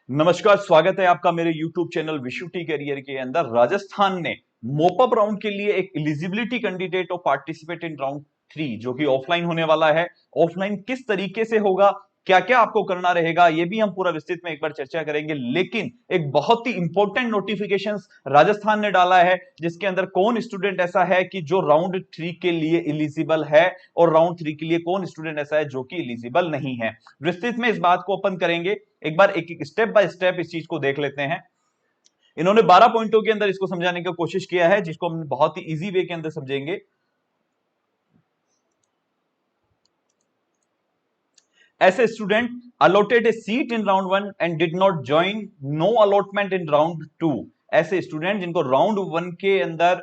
नमस्कार, स्वागत है आपका मेरे YouTube channel Vishu T career के अंदर। राजस्थान ने मोपअप राउंड के लिए एक एलिजिबिलिटी कैंडिडेट और पार्टिसिपेट इन राउंड 3 जो कि ऑफलाइन होने वाला है। ऑफलाइन किस तरीके से होगा, क्या क्या आपको करना रहेगा, ये भी हम पूरा विस्तृत में एक बार चर्चा करेंगे। लेकिन एक बहुत ही इंपॉर्टेंट नोटिफिकेशन राजस्थान ने डाला है जिसके अंदर कौन स्टूडेंट ऐसा है कि जो राउंड 3 के लिए एलिजिबल है और राउंड 3 के लिए कौन स्टूडेंट ऐसा है जो कि एलिजिबल नहीं है। विस्तृत में इस बात को अपन करेंगे। एक बार एक एक स्टेप बाय स्टेप इस चीज को देख लेते हैं। इन्होंने 12 पॉइंटों के अंदर इसको समझाने की कोशिश किया है जिसको हम बहुत ही इजी वे के अंदर समझेंगे। ऐसे student allotted a seat in round 1 and did not join, no allotment in round 2। ऐसे स्टूडेंट जिनको राउंड 1 के अंदर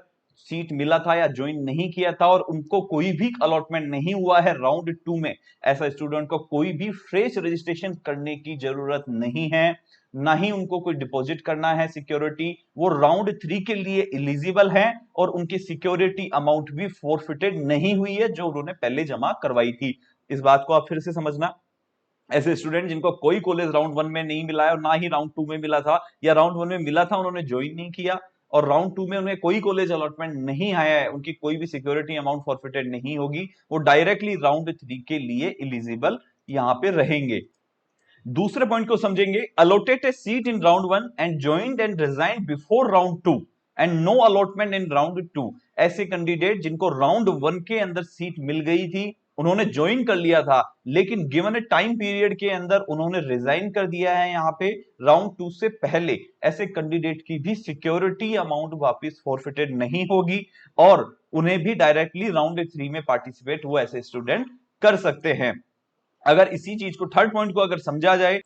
सीट मिला था या ज्वाइन नहीं किया था और उनको कोई भी अलॉटमेंट नहीं हुआ है राउंड 2 में, ऐसा स्टूडेंट को कोई भी फ्रेश रजिस्ट्रेशन करने की जरूरत नहीं है, ना ही उनको कोई डिपॉजिट करना है सिक्योरिटी। वो राउंड 3 के लिए एलिजिबल है और उनकी सिक्योरिटी अमाउंट भी फोरफिटेड नहीं हुई है जो उन्होंने पहले जमा करवाई थी। इस बात को आप फिर से समझना। ऐसे स्टूडेंट जिनको कोई कॉलेज राउंड 1 में नहीं मिला है और ना ही राउंड 2 में मिला था, या राउंड 1 में मिला था उन्होंने ज्वाइन नहीं किया और राउंड 2 में उन्हें कोई कॉलेज अलॉटमेंट नहीं आया है, उनकी कोई भी सिक्योरिटी अमाउंट फॉरफिटेड नहीं होगी, वो डायरेक्टली राउंड 3 के लिए एलिजिबल यहां पे रहेंगे। दूसरे पॉइंट को समझेंगे। Allotted a seat in round 1 and joined and resigned before round 2 and no allotment in round 2। ऐसे कैंडिडेट जिनको राउंड 1 के अंदर सीट मिल गई थी, उन्होंने ज्वाइन कर लिया था, लेकिन गिवन ए टाइम पीरियड के अंदर उन्होंने रिजाइन कर दिया है यहां पे राउंड 2 से पहले, ऐसे कैंडिडेट की भी सिक्योरिटी अमाउंट वापस फॉरफिटेड नहीं होगी और उन्हें भी डायरेक्टली राउंड 3 में पार्टिसिपेट वो ऐसे स्टूडेंट कर सकते हैं। अगर इसी चीज को थर्ड पॉइंट को अगर समझा जाए,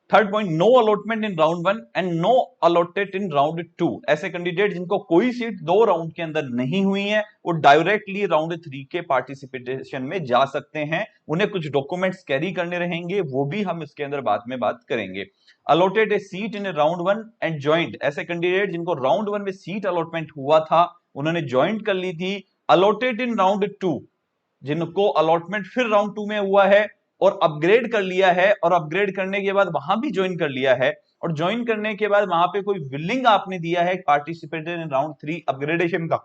third point, no allotment in round 1 and no allotted in round 2। ऐसे कैंडिडेट जिनको कोई सीट 2 राउंड के अंदर नहीं हुई है वो डायरेक्टली राउंड 3 के पार्टिसिपेशन में जा सकते हैं। उन्हें कुछ डॉक्यूमेंट्स कैरी करने रहेंगे, वो भी हम इसके अंदर बाद में बात करेंगे। Allotted a seat in round 1 and joint, ऐसे कैंडिडेट जिनको राउंड 1 में सीट अलॉटमेंट हुआ था, उन्होंने ज्वाइन कर ली थी। अलॉटेड इन राउंड 2, जिनको अलॉटमेंट फिर राउंड 2 में हुआ है और अपग्रेड कर लिया है और अपग्रेड करने के बाद वहां भी ज्वाइन कर लिया है और ज्वाइन करने के बाद वहां पे कोई विलिंग आपने दिया है पार्टिसिपेटेड इन राउंड 3 अपग्रेडेशन का,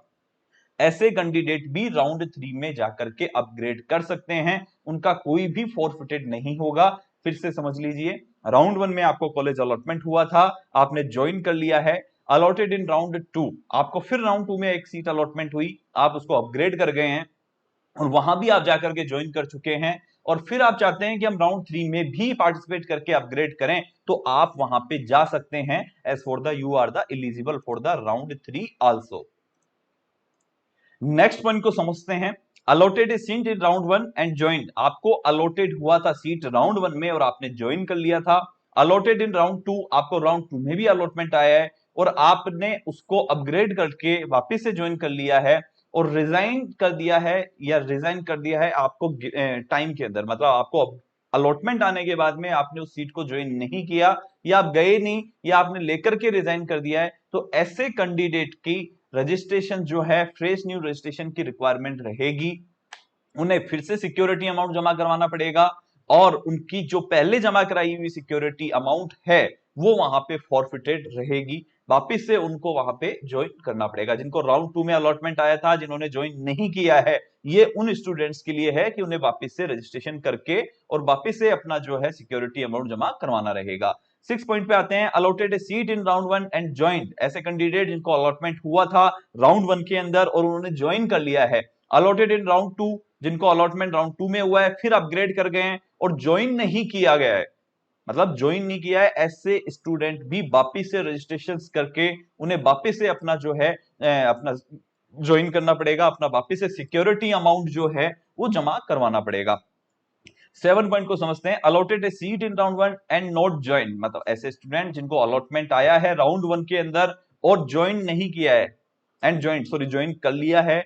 ऐसे कैंडिडेट भी राउंड 3 में जाकर के अपग्रेड कर सकते हैं, उनका कोई भी फॉरफिटेड नहीं होगा। फिर से समझ लीजिए, राउंड 1 में आपको कॉलेज अलॉटमेंट हुआ था, आपने ज्वाइन कर लिया है। अलॉटेड इन राउंड 2, आपको फिर राउंड 2 में एक सीट अलॉटमेंट हुई, आप उसको अपग्रेड कर गए हैं और वहां भी आप जाकर के ज्वाइन कर चुके हैं और फिर आप चाहते हैं कि हम राउंड 3 में भी पार्टिसिपेट करके अपग्रेड करें, तो आप वहां पे जा सकते हैं। As for the you are the eligible for the round 3 also. Next point को समझते हैं। Allotted a seat in round 1 and join, आपको अलॉटेड हुआ था सीट राउंड 1 में और आपने ज्वाइन कर लिया था। अलॉटेड इन राउंड 2, आपको राउंड 2 में भी अलॉटमेंट आया है और आपने उसको अपग्रेड करके वापस से ज्वाइन कर लिया है और रिजाइन कर दिया है, या रिजाइन कर दिया है आपको टाइम के अंदर, मतलब आपको अलॉटमेंट आने के बाद में आपने उस सीट को ज्वाइन नहीं किया या आप गए नहीं या आपने लेकर के रिजाइन कर दिया है, तो ऐसे कैंडिडेट की रजिस्ट्रेशन जो है, फ्रेश न्यू रजिस्ट्रेशन की रिक्वायरमेंट रहेगी। उन्हें फिर से सिक्योरिटी अमाउंट जमा करवाना पड़ेगा और उनकी जो पहले जमा कराई हुई सिक्योरिटी अमाउंट है वो वहां पे फॉरफिटेड रहेगी, वापस से उनको वहां पे ज्वाइन करना पड़ेगा। जिनको राउंड 2 में अलॉटमेंट आया था, जिन्होंने ज्वाइन नहीं किया है, ये उन स्टूडेंट्स के लिए है कि उन्हें वापस से रजिस्ट्रेशन करके और वापस से अपना जो है सिक्योरिटी अमाउंट जमा करवाना रहेगा। 6 पॉइंट पे आते हैं। Allotted a seat in round 1 and joined, ऐसे कैंडिडेट जिनको अलॉटमेंट हुआ था राउंड 1 के अंदर और उन्होंने ज्वाइन कर लिया है। अलॉटेड इन राउंड 2, जिनको अलॉटमेंट राउंड 2 में हुआ है फिर अपग्रेड कर गए हैं और ज्वाइन नहीं किया गया है, मतलब ज्वाइन नहीं किया है, ऐसे स्टूडेंट भी वापिस से रजिस्ट्रेशन करके उन्हें वापिस से अपना जो है अपना ज्वाइन करना पड़ेगा, अपना वापिस से सिक्योरिटी अमाउंट जो है वो जमा करवाना पड़ेगा। 7 पॉइंट को समझते हैं। Allotted a seat in round 1 and not join, मतलब ऐसे स्टूडेंट जिनको अलॉटमेंट आया है राउंड 1 के अंदर और ज्वाइन नहीं किया है, एंड ज्वाइन सॉरी ज्वाइन कर लिया है,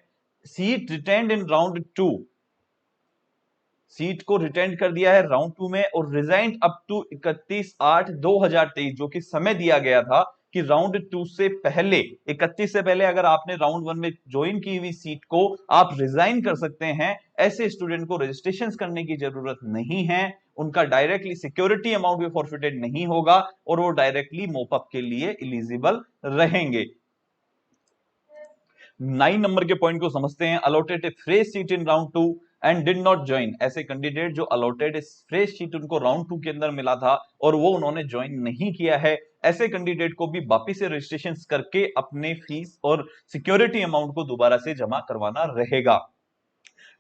seat retained in round 2, seat को रिटेंड कर दिया है राउंड 2 में और रिजाइंड अप टू 31/8/2023, जो कि समय दिया गया था कि राउंड 2 से पहले, 31 से पहले अगर आपने राउंड 1 में ज्वाइन की हुई सीट को आप रिजाइन कर सकते हैं। ऐसे स्टूडेंट को रजिस्ट्रेशन करने की जरूरत नहीं है, उनका डायरेक्टली सिक्योरिटी अमाउंट भी फॉरफिटेड नहीं होगा और वो डायरेक्टली मोपअप के लिए एलिजिबल रहेंगे। 9 नंबर के पॉइंट को समझते हैं। Allotted A fresh seat in round 2 and did not join. ऐसे कैंडिडेट जो अलॉटेड फ्रेश सीट उनको राउंड 2 के अंदर मिला था और वो उन्होंने ज्वाइन नहीं किया है, ऐसे कैंडिडेट को भी वापिस से रजिस्ट्रेशन करके अपने फीस और सिक्योरिटी अमाउंट को दोबारा से जमा करवाना रहेगा।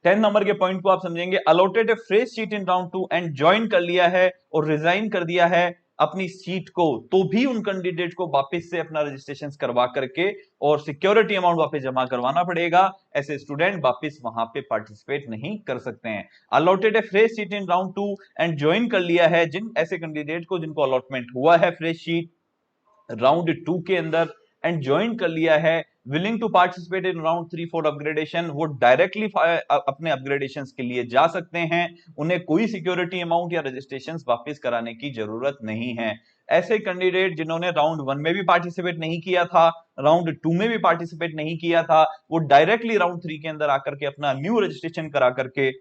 10 नंबर के पॉइंट को आप समझेंगे। Allotted A fresh seat in round 2 and join कर लिया है और रिजाइन कर दिया है अपनी सीट को, तो भी उन कैंडिडेट को वापस से अपना रजिस्ट्रेशन करवा करके और सिक्योरिटी अमाउंट वापस जमा करवाना पड़ेगा। ऐसे स्टूडेंट वापस वहां पे पार्टिसिपेट नहीं कर सकते हैं। Allotted A fresh seat in round 2 and join कर लिया है जिन ऐसे कैंडिडेट को जिनको अलॉटमेंट हुआ है फ्रेश सीट राउंड 2 के अंदर एंड ज्वाइन कर लिया है, willing to participate in round 3 for upgradation, वो डायरेक्टली अपने अपग्रेडेशन के लिए जा सकते हैं। उन्हें कोई सिक्योरिटी अमाउंट या रजिस्ट्रेशन वापस कराने की जरूरत नहीं है। ऐसे कैंडिडेट जिन्होंने राउंड 1 में भी पार्टिसिपेट नहीं किया था, राउंड 2 में भी पार्टिसिपेट नहीं किया था, वो डायरेक्टली राउंड 3 के अंदर आकर के अपना न्यू रजिस्ट्रेशन करा करके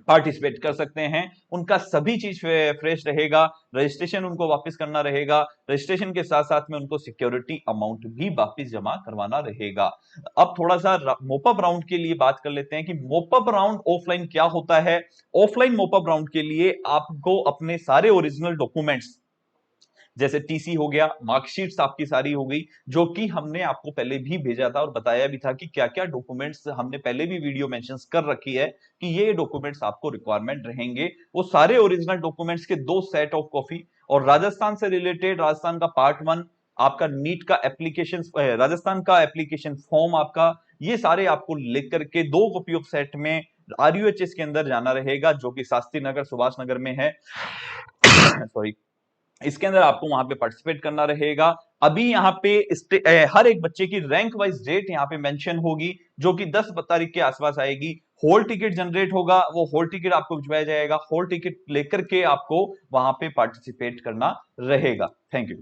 पार्टिसिपेट कर सकते हैं। उनका सभी चीज फ्रेश रहेगा, रजिस्ट्रेशन उनको वापस करना रहेगा, रजिस्ट्रेशन के साथ साथ में उनको सिक्योरिटी अमाउंट भी वापस जमा करवाना रहेगा। अब थोड़ा सा मोपअप राउंड के लिए बात कर लेते हैं कि मोपअप राउंड ऑफलाइन क्या होता है। ऑफलाइन मोपअप राउंड के लिए आपको अपने सारे ओरिजिनल डॉक्यूमेंट्स जैसे टीसी हो गया, मार्कशीट्स आपकी सारी हो गई, जो कि हमने आपको पहले भी भेजा था और बताया भी था कि क्या क्या डॉक्यूमेंट्स हमने पहले भी वीडियो मेंशंस कर रखी है कि ये डॉक्यूमेंट्स आपको रिक्वायरमेंट रहेंगे। वो सारे ओरिजिनल डॉक्यूमेंट्स के 2 सेट ऑफ कॉपी और राजस्थान से रिलेटेड राजस्थान का पार्ट 1 आपका नीट का एप्लीकेशन, राजस्थान का एप्लीकेशन फॉर्म आपका, ये सारे आपको लिख करके 2 कॉपी ऑफ सेट में RUHS के अंदर जाना रहेगा जो कि शास्त्री नगर सुभाष नगर में है। सॉरी, इसके अंदर आपको वहां पे पार्टिसिपेट करना रहेगा। अभी यहाँ पे हर एक बच्चे की रैंक वाइज डेट यहाँ पे मेंशन होगी जो कि 10 तारीख के आसपास आएगी। होल टिकट जनरेट होगा, वो होल टिकट आपको भिजवाया जाएगा, होल टिकट लेकर के आपको वहां पे पार्टिसिपेट करना रहेगा। Thank you.